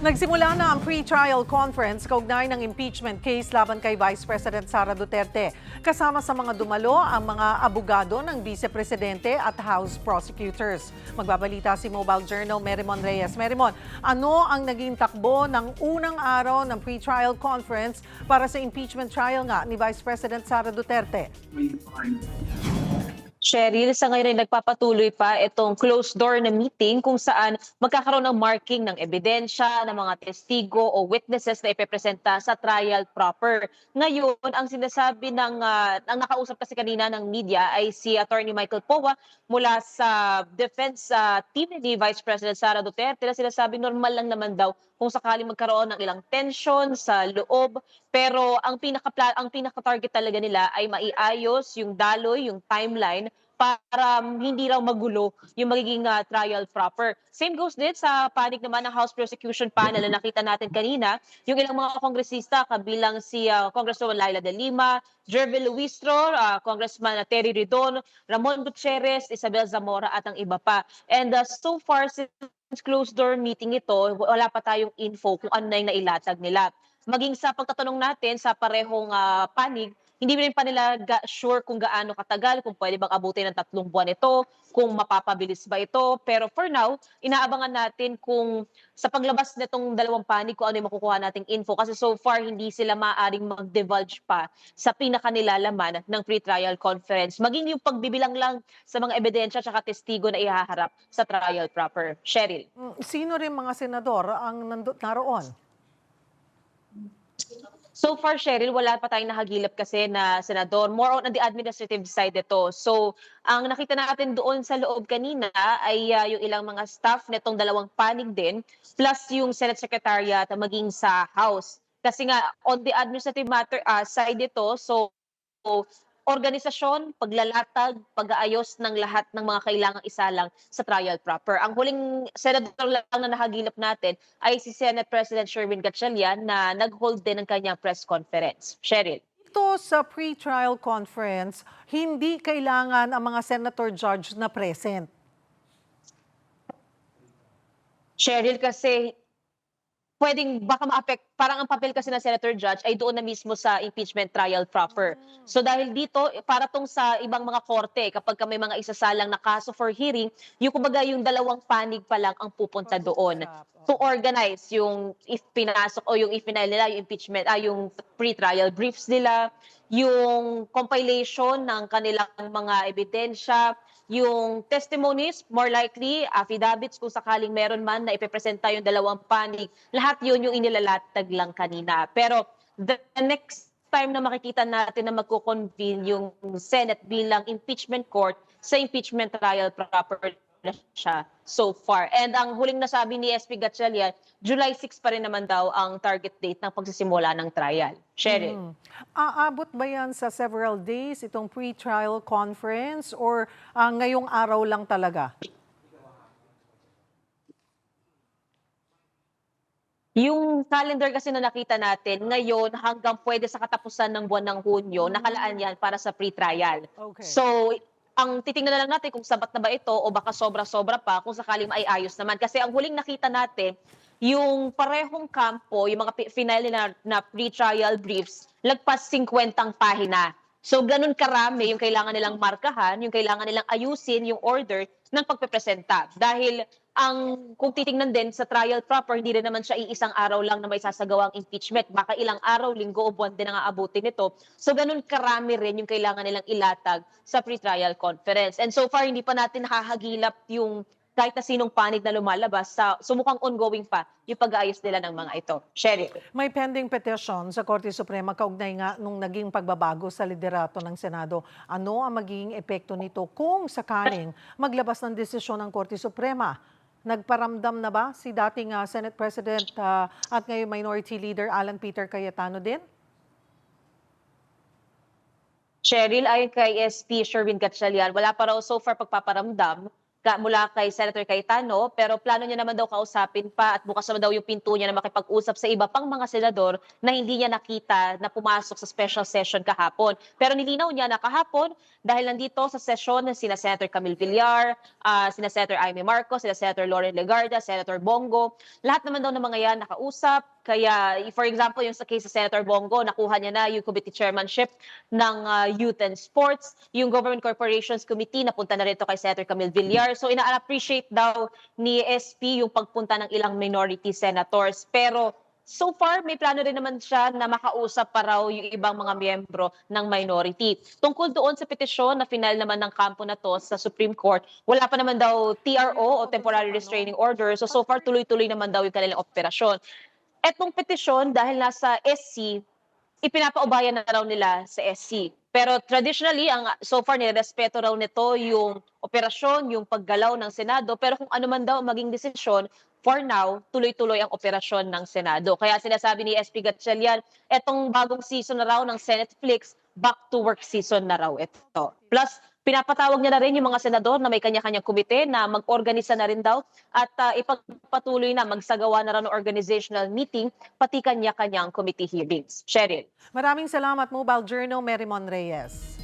Nagsimula na ang pre-trial conference kaugnay ng impeachment case laban kay Vice President Sara Duterte. Kasama sa mga dumalo ang mga abogado ng Vice Presidente at House Prosecutors. Magbabalita si Mobile Journal Merimon Reyes. Merimon, ano ang naging takbo ng unang araw ng pre-trial conference para sa impeachment trial nga ni Vice President Sara Duterte? Cheryl, sa ngayon ay nagpapatuloy pa itong closed door na meeting kung saan magkakaroon ng marking ng ebidensya, ng mga testigo o witnesses na ipepresenta sa trial proper. Ngayon, ang sinasabi ang nakausap kasi kanina ng media ay si Attorney Michael Powa mula sa defense team ni Vice President Sara Duterte na sinasabi normal lang naman daw kung sakaling magkaroon ng ilang tension sa loob. Pero ang pinaka-target talaga nila ay maiayos yung daloy, yung timeline para hindi raw magulo yung magiging trial proper. Same goes din sa panig naman ng House Prosecution Panel na nakita natin kanina, yung ilang mga kongresista kabilang si Congresswoman Laila de Lima, Jervil Luistro, Congressman Terry Ridon, Ramon Gutierrez, Isabel Zamora at ang iba pa. And so far, since closed door meeting ito, wala pa tayong info kung ano na yung nailatag nila. Maging sa pagtatanong natin sa parehong panig, hindi rin pa nila sure kung gaano katagal, kung pwede bang abutin ng 3 buwan ito, kung mapapabilis ba ito. Pero for now, inaabangan natin kung sa paglabas nitong dalawang panig kung ano yung makukuha nating info. Kasi so far, hindi sila maaaring mag-divulge pa sa pinakanilalaman ng pre-trial conference. Maging yung pagbibilang lang sa mga ebidensya at testigo na ihaharap sa trial proper. Cheryl. Sino rin mga senador ang naroon? So far, Cheryl, wala pa tayong nahagilap kasi na senador. More on the administrative side ito. So, ang nakita natin doon sa loob kanina ay yung ilang mga staff nitong dalawang panig din, plus yung Senate Secretariat maging sa House. Kasi nga, on the administrative matter side ito, so organisasyon, paglalatag, pag-aayos ng lahat ng mga kailangang isalang sa trial proper. Ang huling senador lang na nahagilap natin ay si Senate President Sherwin Gatchalian na nag-hold din ng kanyang press conference. Cheryl. Ito sa pre-trial conference, hindi kailangan ang mga senator judge na present. Cheryl, kasi pwedeng baka ma-affect, parang ang papel kasi ng senator judge ay doon na mismo sa impeachment trial proper. So dahil dito, para tong sa ibang mga korte, kapag may mga isasalang na kaso for hearing, yung kumbaga yung dalawang panig pa lang ang pupunta doon to organize yung if pinasok o yung if final nila yung impeachment, yung pre-trial briefs nila, yung compilation ng kanilang mga ebidensya, yung testimonies, more likely, affidavits kung sakaling meron man na ipepresenta yung dalawang panig, lahat yun yung inilalatag lang kanina. Pero the next time na makikita natin na magko-convene yung Senate bilang impeachment court, sa impeachment trial proper na siya so far. And ang huling nasabi ni SP Gatchalian, July 6 pa rin naman daw ang target date ng pagsisimula ng trial. Cheryl. Aabot ba yan sa several days itong pre-trial conference or ngayong araw lang talaga? Yung calendar kasi na nakita natin, ngayon hanggang pwede sa katapusan ng buwan ng Hunyo, nakalaan yan para sa pre-trial. Okay. So, ang titingnan na lang natin kung sapat na ba ito o baka sobra-sobra pa kung sakaling maiayos naman. Kasi ang huling nakita natin, yung parehong kampo, yung mga final na pre-trial briefs, lagpas 50 pahina. So, ganun karami yung kailangan nilang markahan, yung kailangan nilang ayusin yung order ng pagpepresenta. Dahil kung titingnan din sa trial proper, hindi rin naman siya iisang araw lang na may sasagawang impeachment. Baka ilang araw, linggo o buwan din ang aabutin nito. So ganun karami rin yung kailangan nilang ilatag sa pre-trial conference. And so far, hindi pa natin nakahagilap yung kahit na sinong panig na lumalabas. Mukhang ongoing pa yung pag-aayos nila ng mga ito. Cheryl. May pending petition sa Korte Suprema kaugnay nga nung naging pagbabago sa liderato ng Senado. Ano ang magiging epekto nito kung sakaling maglabas ng desisyon ng Korte Suprema? Nagparamdam na ba si dating Senate President at ngayon Minority Leader Alan Peter Cayetano din? Cheryl, ayon kay SP Sherwin Gatchalian, wala pa raw so far pagpaparamdam mula kay Senator Cayetano, pero plano niya naman daw kausapin pa at bukas naman daw yung pinto niya na makipag-usap sa iba pang mga senador na hindi niya nakita na pumasok sa special session kahapon. Pero nilinaw niya na kahapon, dahil nandito sa session sina Senator Camille Villar, sina Senator Amy Marcos, sina Senator Lauren Legarda, Senator Bongo, lahat naman daw ng mga yan nakausap. Kaya, for example, yung sa case sa Senator Bongo, nakuha niya na yung committee chairmanship ng Youth and Sports. Yung Government Corporations Committee, napunta na rito kay Senator Camille Villar. So, ina-appreciate daw ni SP yung pagpunta ng ilang minority senators. Pero, so far, may plano rin naman siya na makausap pa raw yung ibang mga miyembro ng minority. Tungkol doon sa petisyon na final naman ng kampo na to sa Supreme Court, wala pa naman daw TRO o Temporary Restraining Order. So far, tuloy-tuloy naman daw yung kanilang operasyon. Etong petisyon, dahil nasa SC, ipinapaubayan na raw nila sa SC. Pero traditionally, so far nirespeto raw nito yung operasyon, yung paggalaw ng Senado. Pero kung ano man daw maging desisyon, for now, tuloy-tuloy ang operasyon ng Senado. Kaya sinasabi ni SP Gatchalian, etong bagong season na raw ng Senate Flix, back to work season na raw ito. Plus, pinapatawag niya na rin yung mga senador na may kanya-kanyang komite na mag-organisa na rin daw at ipagpatuloy na magsagawa na raw ng organizational meeting pati kanya-kanyang committee hearings. Cheryl. Maraming salamat, Mobile Journal, Merrimon Reyes.